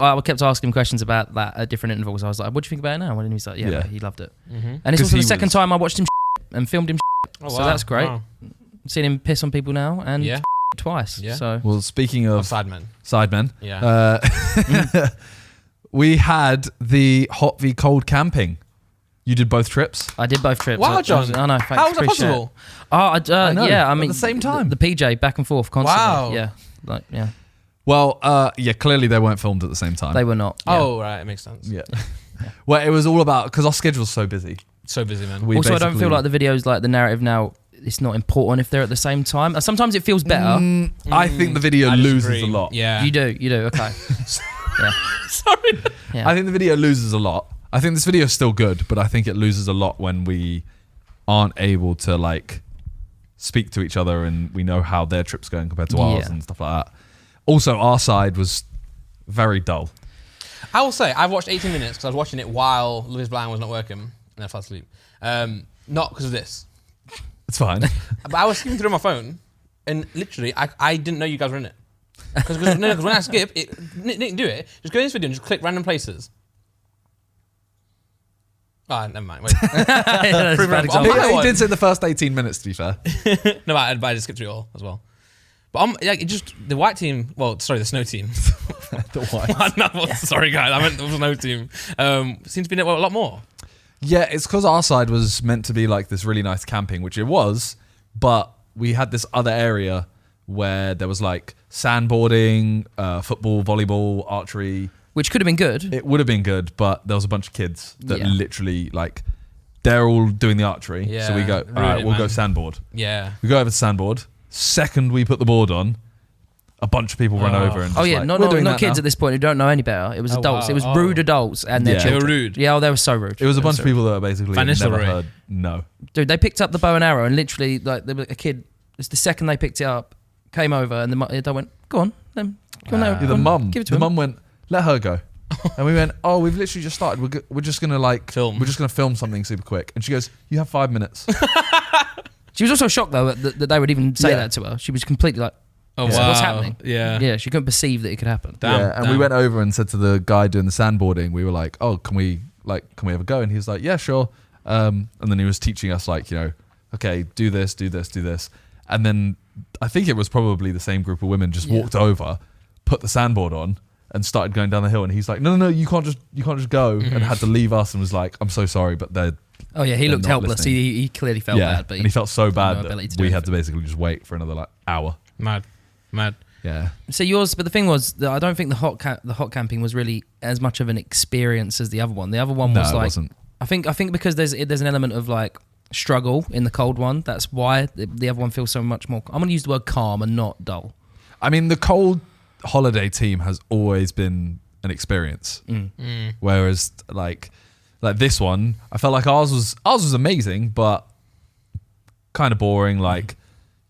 I kept asking him questions about that at different intervals. I was like, what do you think about it now? And he's like, yeah. He loved it. Mm-hmm. And it's also the second time I watched him and filmed him Oh, so wow. that's great. Wow. Seen him piss on people now and Yeah. twice. Yeah. So Well, speaking of Sidemen. Yeah. We had the hot v cold camping. You did both trips? I did both trips. Wow, John. I know. Thanks, How was that appreciate possible? It. I know, yeah. I at mean, the same time. the PJ back and forth constantly. Wow. Yeah. Like, yeah. Well, yeah, clearly they weren't filmed at the same time. They were not. Yeah. Oh, right. It makes sense. Yeah. Well, it was all about, because our schedule's so busy. So busy, man. We Also, I don't feel basically- like the videos, like the narrative now, it's not important if they're at the same time. Sometimes it feels better. I think the video I loses disagree. a lot. Yeah. You do. Okay. Yeah. Sorry. Yeah. I think the video loses a lot. I think this video is still good, but I think it loses a lot when we aren't able to like speak to each other and we know how their trip's going compared to ours and stuff like that. Also, our side was very dull. I will say, I've watched 18 minutes because I was watching it while Love is Blind was not working and I fell asleep. Not because of this. It's fine. But I was skipping through my phone and literally, I didn't know you guys were in it. Because when I skip, Nick do it. Just go in this video and just click random places. Ah, never mind. Wait. That's a bad example. He did say the first 18 minutes, to be fair. No, I just skipped through it all as well. But like, it just the white team. Well, sorry, the snow team. The white. No, sorry, guys. I meant the snow team. Seems to be a lot more. Yeah, it's because our side was meant to be like this really nice camping, which it was, but we had this other area where there was like sandboarding, football, volleyball, archery. Which could have been good. It would have been good, but there was a bunch of kids that Yeah. literally like, they're all doing the archery. Yeah, So we go, all right, ruined it, we'll go man. sandboard. Yeah. We go over to sandboard. Second we put the board on, a bunch of people run over and just yeah, like, not we're doing not that kids now. at this point who don't know any better. It was adults. wow. It was rude adults and their Yeah. They were children. rude. Yeah, they were so rude. It was a bunch so of people that were basically Vanessa never Ray. heard no. Dude, they picked up the bow and arrow and literally, like, there was a kid. It's the second they picked it up, came over, and the adult went, "Go on, go on, now, Yeah, go the on, mum, give it to the him." mum went, let her go. And we went, oh, we've literally just started. We're just gonna like Film. We're just gonna film something super quick. And she goes, you have 5 minutes. She was also shocked though that they would even say Yeah. that to her. She was completely like, Oh "What's- wow. what's happening?" Yeah. Yeah, she couldn't perceive that it could happen. Damn, yeah, and we damn. went over and said to the guy doing the sandboarding, we were like, oh, can we have a go? And he was like, yeah, sure. And then he was teaching us like, okay, do this. And then I think it was probably the same group of women just walked over, put the sandboard on, and started going down the hill. And he's like, no, you can't just go. And had to leave us and was like, I'm so sorry, but they're Oh yeah, he They're looked not helpless. listening. He clearly felt bad, but and he felt so no bad ability to that do we had to anything. basically just wait for another like hour. Mad. Yeah. So yours, but the thing was that I don't think the hot camping was really as much of an experience as the other one. The other one No, was it like, wasn't. I think because there's an element of like struggle in the cold one. That's why the other one feels so much more. I'm gonna use the word calm and not dull. I mean, the cold holiday team has always been an experience. Whereas like this one, I felt like ours was amazing, but kind of boring. Like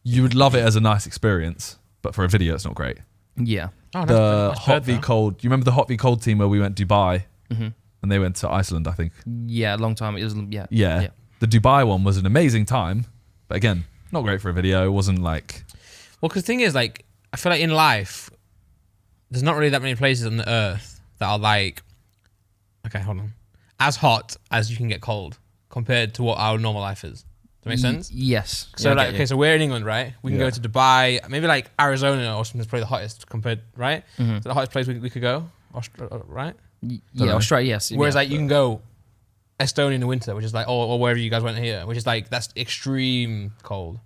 you would love it as a nice experience, but for a video, it's not great. Yeah. Oh, The that's hot v cold. You remember the hot v cold team where we went Dubai Mm-hmm. and they went to Iceland? I think. Yeah, a long time. It was yeah. Yeah. The Dubai one was an amazing time, but again, not great for a video. It wasn't like. Well, because the thing is, like, I feel like in life, there's not really that many places on the earth that are like, okay, hold on, as hot as you can get cold compared to what our normal life is. Does that make sense? Yes. So Yeah, I like, get okay, you. so we're in England, right? We can Yeah. go to Dubai, maybe like Arizona or something is probably the hottest compared, right? Mm-hmm. So the hottest place we could go, right? Yeah, know. Australia. Yes. Whereas yeah. like you can go Estonia in the winter, which is like, or wherever you guys went here, which is like, that's extreme cold.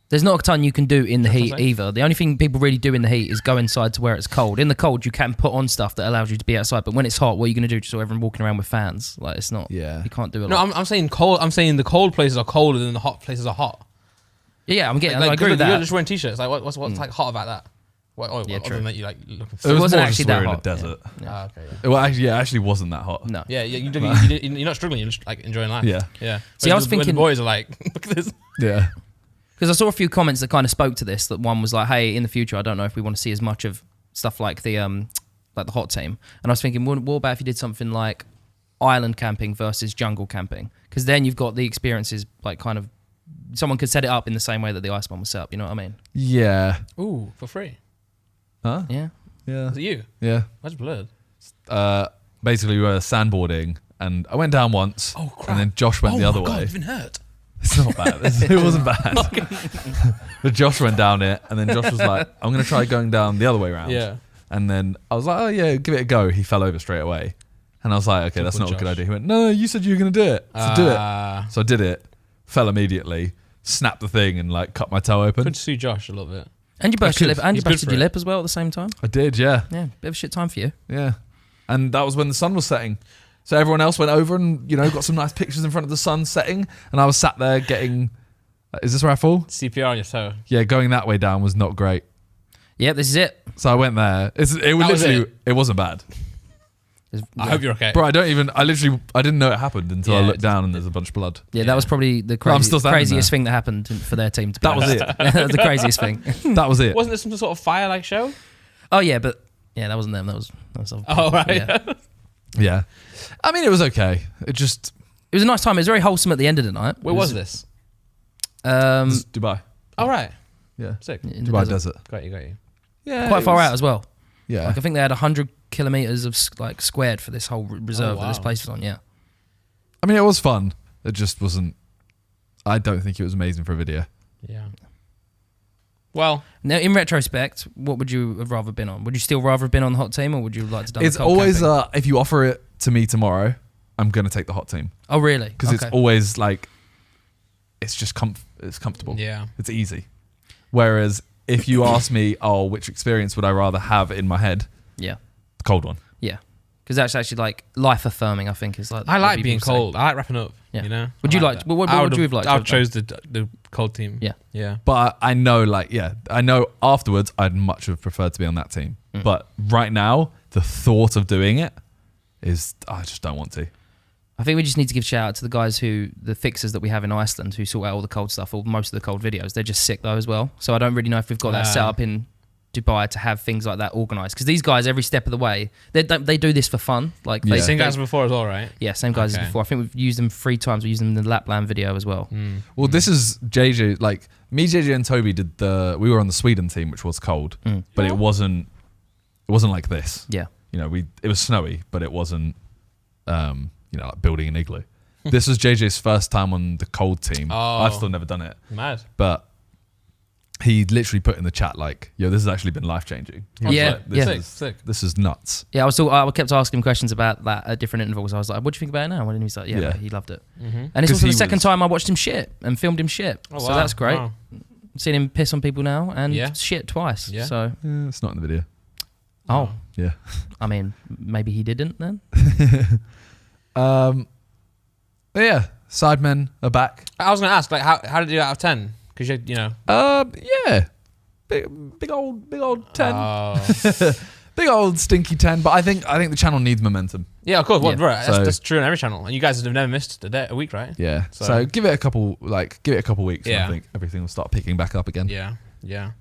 There's not a ton you can do in the That's what heat I'm saying. either. The only thing people really do in the heat is go inside to where it's cold. In the cold, you can put on stuff that allows you to be outside. But when it's hot, what are you going to do? Just everyone walking around with fans? Like it's not. Yeah. You can't do a No, lot. I'm saying cold. I'm saying the cold places are colder than the hot places are hot. Yeah, I'm getting. Like, I agree with you're that. just wearing t-shirts. Like, what's like hot about that? Yeah, other true. than that you like looking. It was wasn't more actually just that we're in hot. a desert. Ah, okay. Well, actually, yeah, it actually wasn't that hot. No. Yeah, you're not struggling. You're just like enjoying life. Yeah. yeah. See, I was When thinking- the boys are like, look at this. Yeah. Because I saw a few comments that kind of spoke to this. That one was like, "Hey, in the future, I don't know if we want to see as much of stuff like the hot team." And I was thinking, what about if you did something like island camping versus jungle camping? Because then you've got the experiences like kind of someone could set it up in the same way that the ice one was set up. You know what I mean? Yeah. Ooh, for free. Huh? Yeah. Yeah. Is it you? Yeah. That's blurred. Basically we were sandboarding, and I went down once, Oh, crap. and then Josh went the other way. You've been hurt. It's not bad. It wasn't bad. But Josh went down it, and then Josh was like, I'm going to try going down the other way around. Yeah. And then I was like, oh yeah, give it a go. He fell over straight away. And I was like, okay, that's not a good Josh. idea. He went, no, you said you were going to do it. So do it. Ah. So I did it, fell immediately, snapped the thing, and like cut my toe open. Could sue Josh a little bit. And you burst your lip, and you He's good busted for your it. lip as well at the same time. I did, yeah. Yeah, bit of a shit time for you. Yeah. And that was when the sun was setting. So everyone else went over and, got some nice pictures in front of the sun setting. And I was sat there getting, is this where I fall? CPR on your toe. Yeah, going that way down was not great. Yep, this is it. So I went there. It was wasn't bad. I hope you're okay. Bro, I didn't know it happened until I Yeah, looked down and there's a bunch of blood. Yeah, that was probably the I'm still standing craziest there. thing that happened for their team. To be That was honest. it. That was the craziest thing. That was it. Wasn't there some sort of fire-like show? Oh yeah, but yeah, that wasn't them. That was Oh, right. Yeah. Yeah. I mean, it was okay. It was a nice time. It was very wholesome at the end of the night. Where was this? It was Dubai. Oh, right. Yeah. Sick. In the Dubai desert. desert. Got you. Yeah. Quite it far was- out as well. Yeah. Like I think they had 100 kilometers of like squared for this whole reserve that this wow. place was on. Yeah. I mean, it was fun. It just wasn't. I don't think it was amazing for a video. Yeah. Well, Now, in retrospect, what would you have rather been on? Would you still rather have been on the hot team, or would you have liked to done It's the cold always camping? if you offer it to me tomorrow, I'm gonna take the hot team Oh really? because it's always like it's just it's comfortable. yeah. It's easy. Whereas if you ask me, oh, which experience would I rather have in my head? Yeah. The cold one. Yeah. Because that's actually like life affirming. I think is like. I what like people being say. cold. I like wrapping up. Yeah. You know. Would I you like? that. What I would you have liked? to I have done? chose the cold team. Yeah. Yeah. But I know, I know afterwards I'd much have preferred to be on that team. Mm. But right now, the thought of doing it is, I just don't want to. I think we just need to give shout out to the guys the fixers that we have in Iceland who sort out all the cold stuff, or most of the cold videos. They're just sick though as well. So I don't really know if we've got that set up in Dubai to have things like that organised. Because these guys, every step of the way, they do this for fun. Like Yeah. Same guys before as well, right? Yeah, same guys Okay. as before. I think we've used them 3 times. We used them in the Lapland video as well. Well, this is JJ, like me, JJ and Toby we were on the Sweden team, which was cold, but it wasn't like this. Yeah. It was snowy, but it wasn't, like building an igloo. This was JJ's first time on the cold team. Oh. I've still never done it, Mad. but he literally put in the chat like, "Yo, this has actually been life changing." Yeah, yeah. Sick. This is nuts. Yeah, I kept asking him questions about that at different intervals. I was like, "What do you think about it now?" And he was like, "Yeah, he loved it." And it's 'Cause also the he second was- time I watched him shit and filmed him shit. Oh, So wow. that's great. Wow. Seen him piss on people now and Yeah. shit twice. Yeah. So, It's not in the video. oh, Yeah. I mean, maybe he didn't then. But yeah, Sidemen are back. I was gonna ask, like, how did you do out of 10? Because you know. Yeah, big old 10, Oh. big old stinky 10. But I think the channel needs momentum. Yeah, of course. Well, Yeah. right. So- That's true on every channel, and you guys have never missed a week, right? Yeah. So- So give it a couple weeks. And Yeah. I think everything will start picking back up again. Yeah.